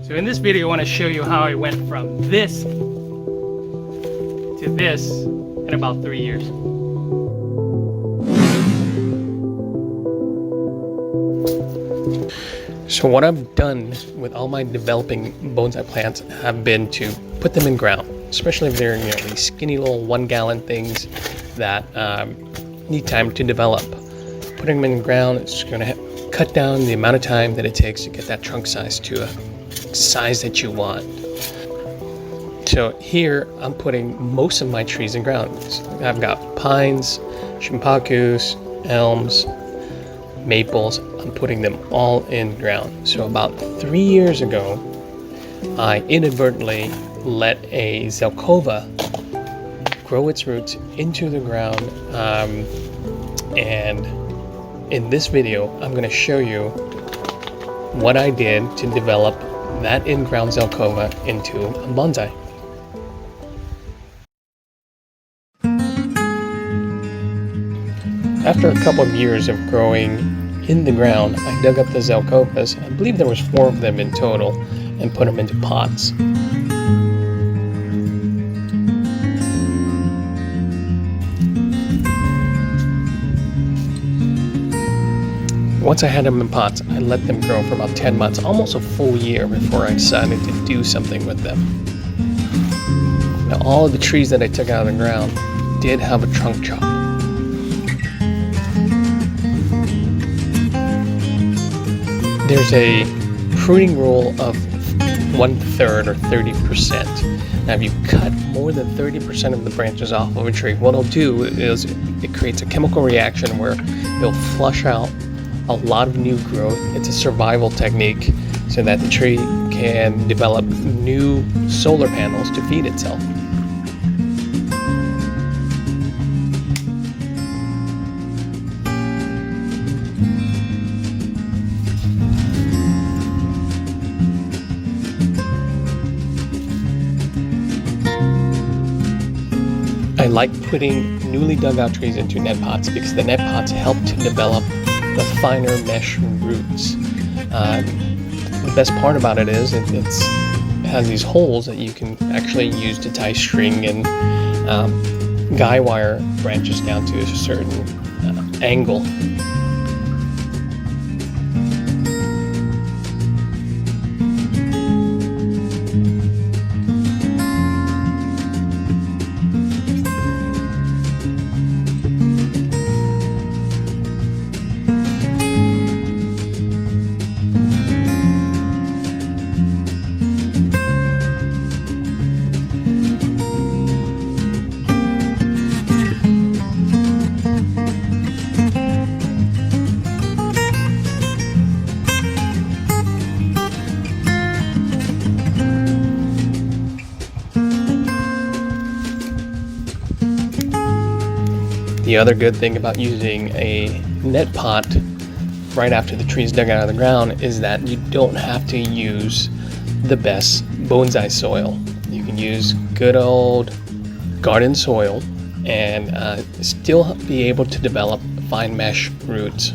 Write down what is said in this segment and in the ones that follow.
So in this video I want to show you how I went from this to this in about 3 years. So what I've done with all my developing bonsai plants have been to put them in ground, especially if they're these skinny little 1 gallon things that need time to develop. Putting them in the ground is going to cut down the amount of time that it takes to get that trunk size to a size that you want. So here I'm putting most of my trees in ground. I've got pines, shimpakus, elms, maples. I'm putting them all in ground. So about 3 years ago, I inadvertently let a Zelkova grow its roots into the ground, and in this video I'm going to show you what I did to develop that in-ground Zelkova into a bonsai. After a couple of years of growing in the ground, I dug up the Zelkovas. I believe there was 4 of them in total, and put them into pots. Once I had them in pots, I let them grow for about 10 months, almost a full year, before I decided to do something with them. Now, all of the trees that I took out of the ground did have a trunk chop. There's a pruning rule of 1/3 or 30%. Now, if you cut more than 30% of the branches off of a tree, what it'll do is it creates a chemical reaction where it'll flush out a lot of new growth. It's a survival technique so that the tree can develop new solar panels to feed itself. I like putting newly dug out trees into net pots because the net pots help to develop the finer mesh roots. The best part about it is it has these holes that you can actually use to tie string and guy wire branches down to a certain angle. The other good thing about using a net pot right after the tree is dug out of the ground is that you don't have to use the best bonsai soil. You can use good old garden soil and still be able to develop fine mesh roots.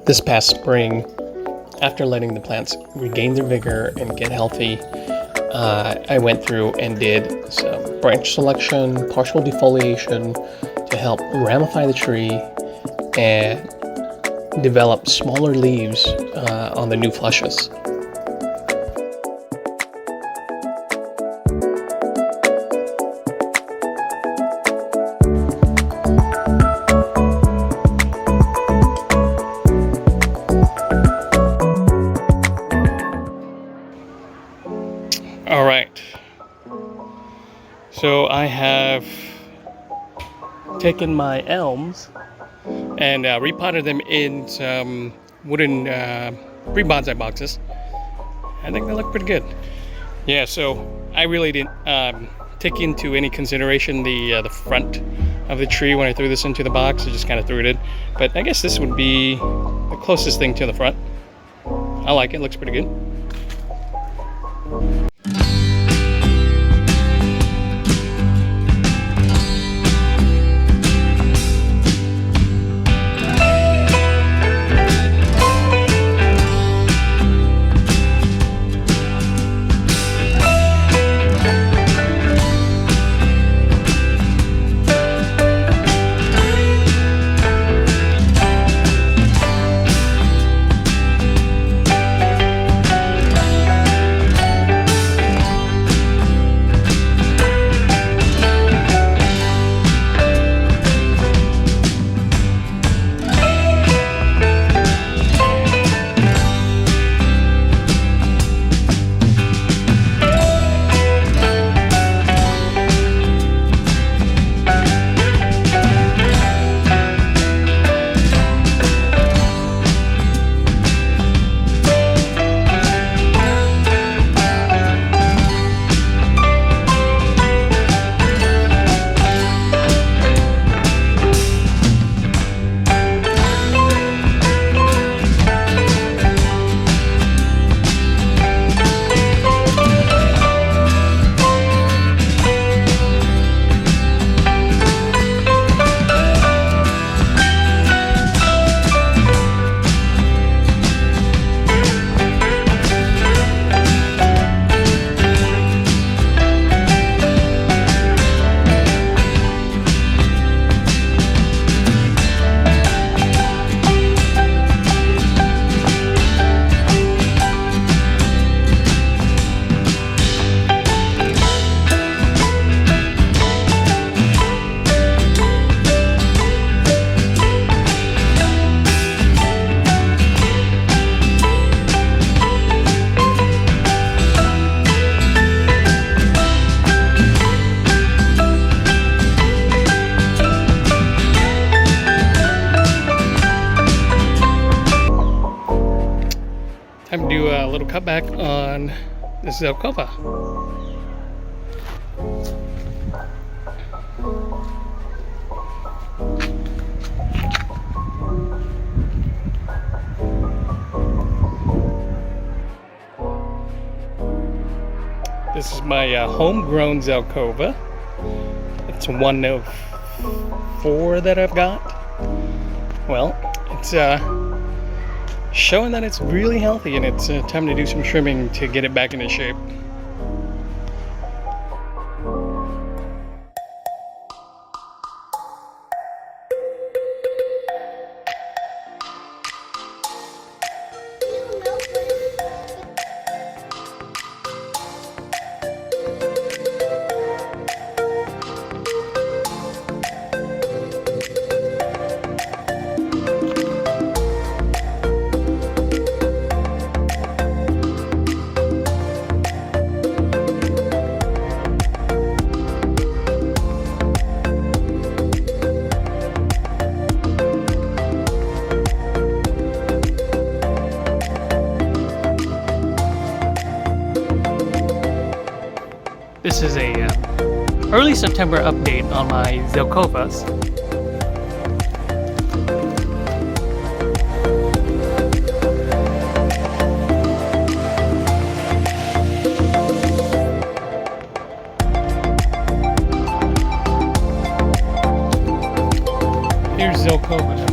This past spring, after letting the plants regain their vigor and get healthy, I went through and did some branch selection, partial defoliation to help ramify the tree and develop smaller leaves on the new flushes. All right, so I have taken my elms and repotted them in some wooden pre-bonsai boxes. I think they look pretty good. Yeah, so I really didn't take into any consideration the front of the tree when I threw this into the box. I just kind of threw it in. But I guess this would be the closest thing to the front. I like it, looks pretty good. Time to do a little cutback on this Zelkova. This is my homegrown Zelkova. It's one of 4 that I've got. Well, it's showing that it's really healthy, and it's time to do some trimming to get it back into shape. This is a early September update on my Zelkovas. Here's Zelkova.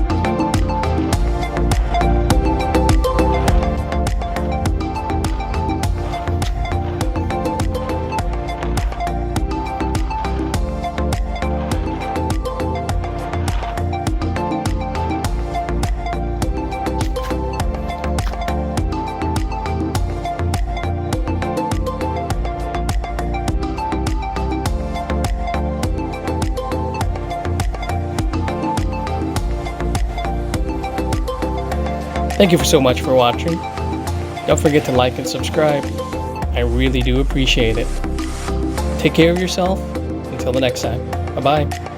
Thank you so much for watching. Don't forget to like and subscribe. I really do appreciate it. Take care of yourself. Until the next time. Bye-bye.